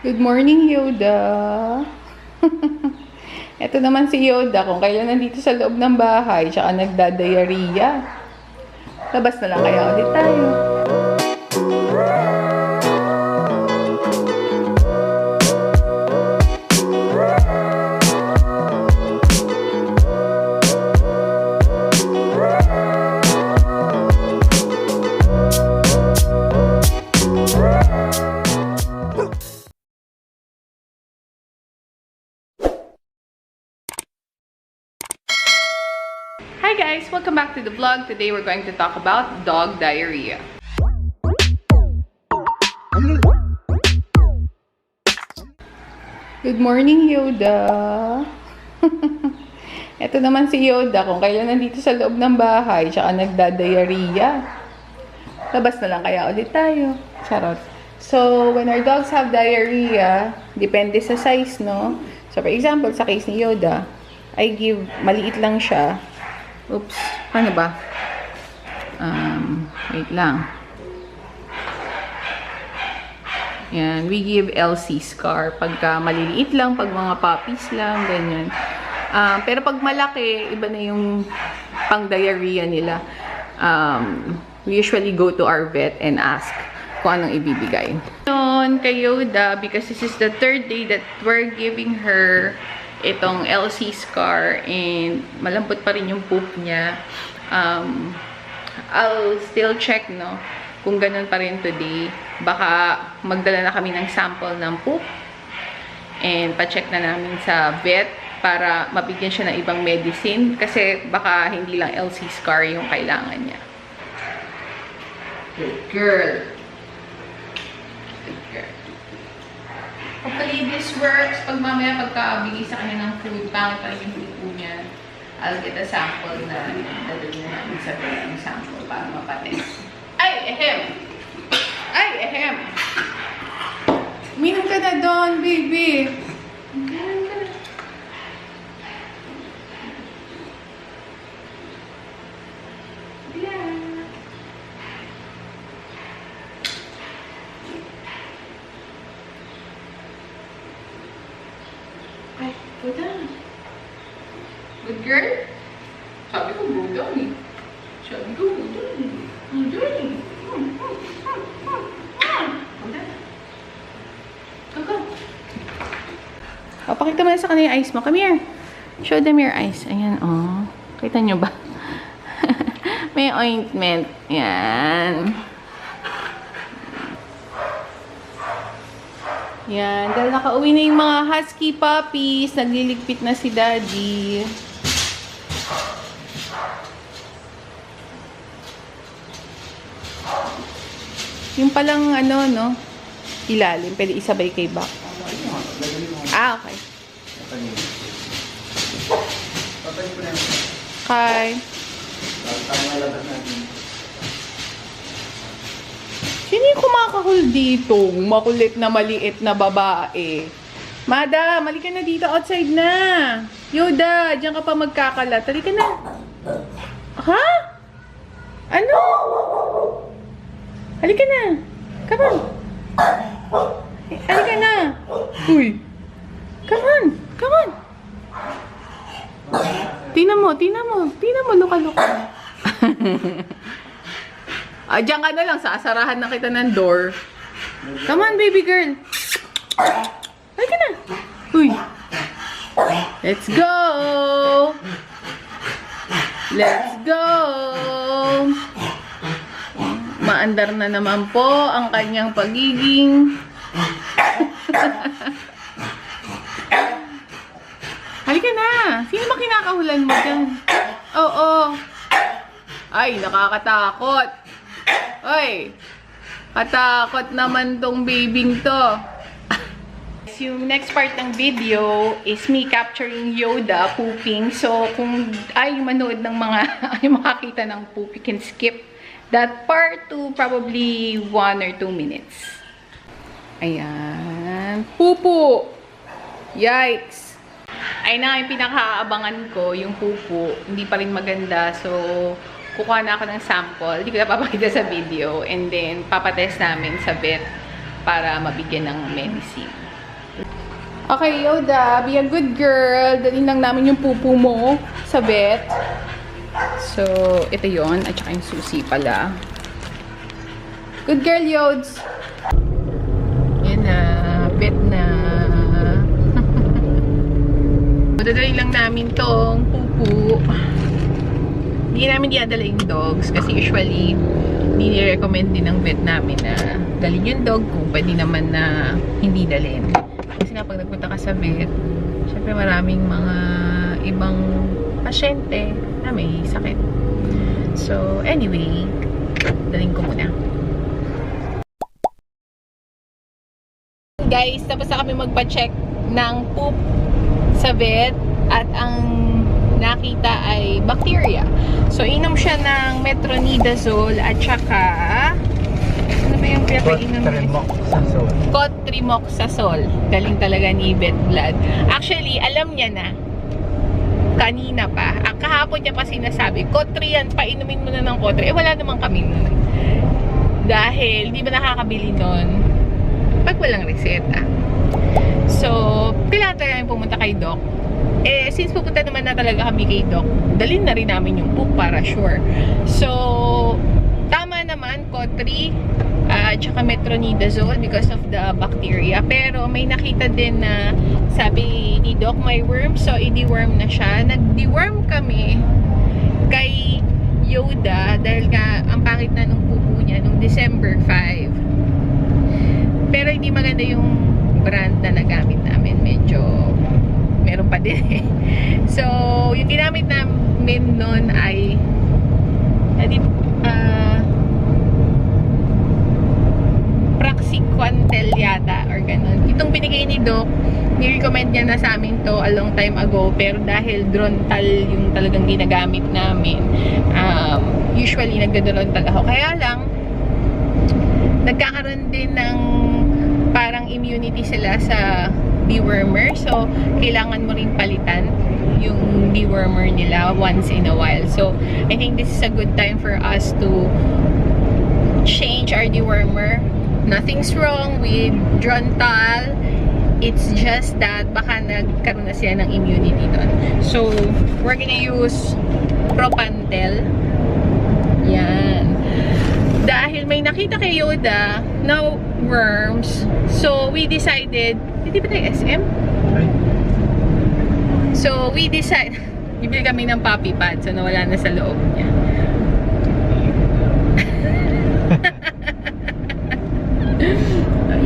Good morning, Yoda. Ito naman si Yoda kung kailan nandito sa loob ng bahay tsaka nagdadayariya. Labas na lang kaya ulit tayo. Hi guys! Welcome back to the vlog. Today we're going to talk about dog diarrhea. Good morning, Yoda. Ito naman si Yoda kung kailan nandito sa loob ng bahay tsaka nagdadayariya. Labas na lang kaya ulit tayo. Charot. So, when our dogs have diarrhea, depende sa size, no? So, for example, sa case ni Yoda, I give, maliit lang siya. Oops, paano ba? Wait lang. Yan, we give LC scar. Pagka maliliit lang, pag mga puppies lang, ganyan. Pero pag malaki, iba na yung pang-diarrhea nila. We usually go to our vet and ask kung anong ibibigay. Yun, kay Yoda, because this is the third day that we're giving her itong LC scar and malambot pa rin yung poop niya. I'll still check, no, kung ganun pa rin today. Baka magdala na kami ng sample ng poop and pa-check na namin sa vet para mabigyan siya ng ibang medicine kasi baka hindi lang LC scar yung kailangan niya. Good girl. Good girl. Hopefully this works. Pag mamaya pagkabigay sa kanya ng food, pangit pa rin yung food niya, I'll get a sample na dadalhin na namin sa vet yung sample para mapates. Ay, ehem! Ay, ehem! Uminom ka na doon, baby! Uminom ka na. Yeah. Ay, go down. Good girl? Sabi ko, go down eh. Sabi ko, go down eh. Go down eh. Go down. Go, go. Pakita mo na sa kanila yung eyes mo. Come here. Show them your eyes. Ayan, oh. Kita nyo ba? May ointment. Yan. Yan. Dahil nakauwi na yung mga husky puppies, nagliligpit na si Daddy. Yung palang ano, no? Ilalim. Pwede isabay kay back. Ah, okay. Okay. Sino yung kumakahol dito? Makulit na maliit na babae. Madam, halika na dito. Outside na. Yoda, diyan ka pa magkakalat. Halika na. Ha? Ano? Halika na. Come on. Halika na. Uy. Come on. Come on. Tingnan mo, tingnan mo. Tingnan mo, luka-luka. Diyan ka na lang, sasarahan na kita ng door. Come on, baby girl. Halika na. Uy. Let's go. Let's go. Maandar na naman po ang kanyang pagiging. Halika na. Sino ba kinakahulan mo dyan? Oo. Ay, nakakatakot. Oy, katakot naman tong babing to. Yung next part ng video is me capturing Yoda pooping. So, kung ay manood ng mga ay makakita ng poop, you can skip that part to probably 1 or 2 minutes. Ayan. Pupo! Yikes! Ay na, yung pinakaabangan ko, yung pupo, hindi pa rin maganda. So, kukuha na ako ng sample. Hindi ko na papakita sa video. And then, papatest namin sa vet para mabigyan ng medicine. Okay, Yoda, be a good girl. Dalhin lang namin yung pupu mo sa vet. So, ito yon at saka yung susi pala. Good girl, Yods. Yan na, vet na. Dadalhin lang namin tong pupu. Hindi namin diadala yung dogs kasi usually hindi ni-recommend din ng vet namin na dalhin yung dog kung pwede naman na hindi dalhin. Kasi nga pag nagpunta ka sa vet, syempre maraming mga ibang pasyente na may sakit. So, anyway, dalhin ko muna. Guys, tapos na kami magpa-check ng poop sa vet at ang nakita ay bacteria. So, inom siya ng metronidazole at saka ano ba yung pinapainom? Cotrimoxazole. Galing talaga ni Vet Blood. Actually, alam niya na. Kanina pa. Kahapon niya pa sinasabi, Cotri yan, painumin mo na ng Cotri. Eh, wala naman kami nun. Dahil, di ba nakakabili nun? Pag walang reseta. So, kailangan talaga pumunta kay Doc. Eh, since pupunta naman na talaga kami kay Doc, dalhin na rin namin yung poop para sure. So, tama naman, Cotri, tsaka metronidazole because of the bacteria. Pero may nakita din na sabi ni Doc may worm, so i-deworm na siya. Nag-deworm kami kay Yoda dahil nga ang pangit na nung pupo niya nung December 5. Pero hindi maganda yung brand na nagamit namin. Medyo meron pa din eh. So, yung ginamit namin nun ay Praxiquantel yata or ganun. Itong binigay ni Doc, ni-recommend niya na sa amin to a long time ago, pero dahil Drontal yung talagang ginagamit namin, usually nagda-Drontal ako. Kaya lang, nagkakaroon din ng parang immunity sila sa dewormer. So, kailangan mo rin palitan yung dewormer nila once in a while. So, I think this is a good time for us to change our dewormer. Nothing's wrong with Drontal. It's just that baka nagkaroon na sila ng immunity doon. So, we're gonna use Propantel. Yan. Dahil may nakita kay Yoda na worms, so we decided, hindi ba tayo SM? So we decided, bibili kami ng puppy pad, so nawala na sa loob niya.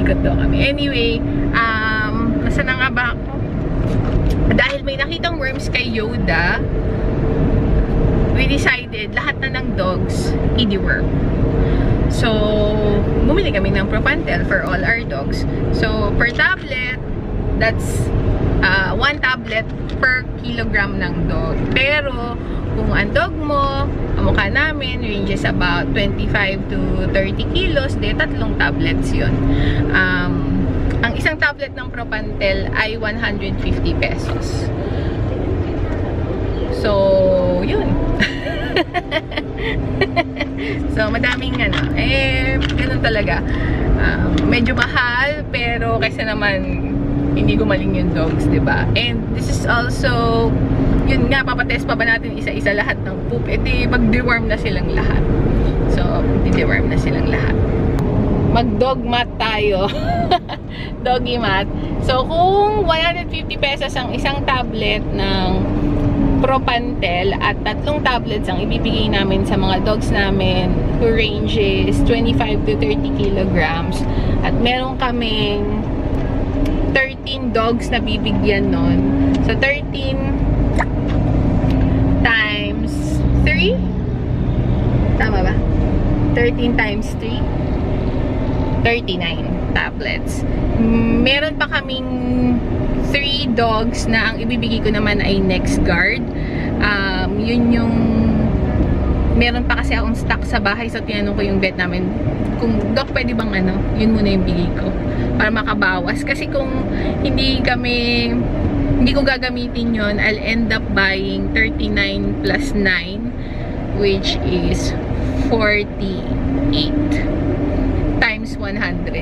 Ikot daw kami. Anyway, nasa na nga ba ako? Dahil may nakitang worms kay Yoda, we decided lahat na ng dogs i-deworm. So, bumili kami ng Propantel for all our dogs. So, per tablet, that's 1 tablet per kilogram ng dog. Pero, kung ang dog mo, kamukha namin, ranges about 25 to 30 kilos, de 3 tablets yun. Ang isang tablet ng Propantel ay 150 pesos. So, yun. So, madaming ganun talaga. Medyo mahal, pero kaysa naman hindi gumaling yung dogs, diba? And this is also, yun nga, papatest pa ba natin isa-isa lahat ng poop? E di, mag-deworm na silang lahat. So, di-deworm na silang lahat. Mag-dog mat tayo. Doggy mat. So, kung 150 pesos ang isang tablet ng Propantel at 3 tablets ang ibibigay namin sa mga dogs namin who ranges 25 to 30 kilograms. At meron kaming 13 dogs na bibigyan nun. So, 13 times 3? Tama ba? 13 times 3? 39 tablets. Meron pa kaming 3 dogs na ang ibibigay ko naman ay NexGard. Yun yung meron pa kasi akong stock sa bahay, so tinanong ko yung vet namin kung Doc pwede bang yun muna yung bigay ko para makabawas, kasi kung hindi ko gagamitin yun, I'll end up buying 39 plus 9 which is 48 times times 150.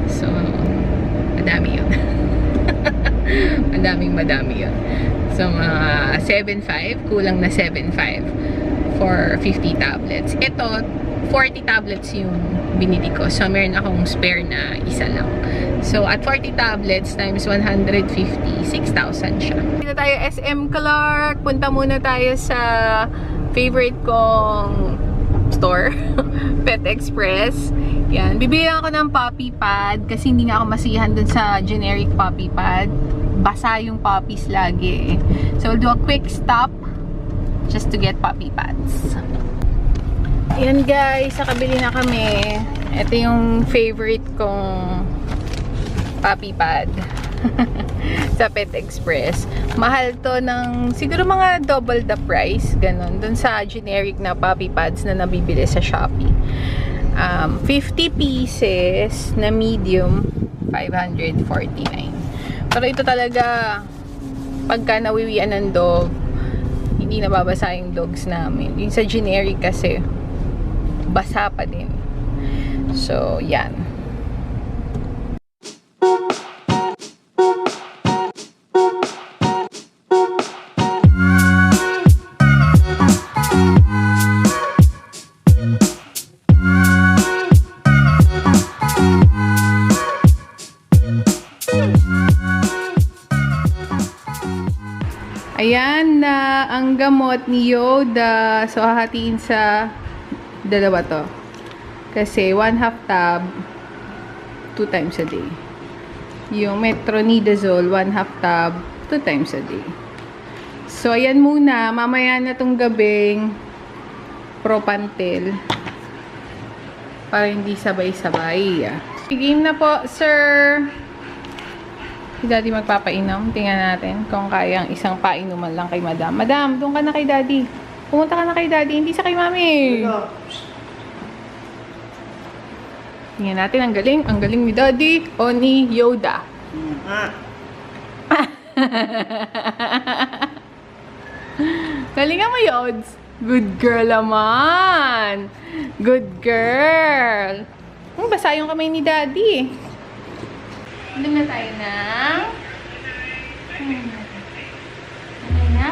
So, madami yun. Madami yun. So, mga 7.5, kulang na 7.5 for 50 tablets. Ito, 40 tablets yung binili ko. So, meron akong spare na isa lang. So, at 40 tablets times 150, 6,000 siya. Dito tayo SM Clark. Punta muna tayo sa favorite kong store, Pet Express. Yan. Bibili ako ng puppy pad kasi hindi nga ako masihan dun sa generic puppy pad. Basa yung puppies lagi. So, we'll do a quick stop just to get puppy pads. Ayan guys, nakabili na kami. Ito yung favorite kong puppy pad sa Pet Express. Mahal to ng siguro mga double the price, ganun, dun sa generic na puppy pads na nabibili sa Shopee. 50 pieces na medium, 549. Pero ito talaga, pagka nawiwian ng dog, hindi nababasa yung dogs namin. Yung sa generic kasi, basa pa din. So, yan. Ayan na ang gamot ni Yoda. So, hahatiin sa dalawa to. Kasi 1/2 tab, 2 times a day. Yung metronidazole, 1/2 tab, 2 times a day. So, ayan muna. Mamaya na tong gabing Propantel. Para hindi sabay-sabay. Game na po, sir. Si Daddy magpapainom. Tingnan natin kung kayang isang painuman lang kay Madam. Madam, doon ka na kay Daddy. Pumunta ka na kay Daddy. Hindi sa kay Mami. Tingnan natin. Ang galing. Ang galing ni Daddy o ni Yoda. Galingan mo, Yods. Good girl naman. Good girl. Basa yung kamay ni Daddy. Doon na tayo ng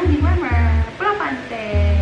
dewormer. Propantel.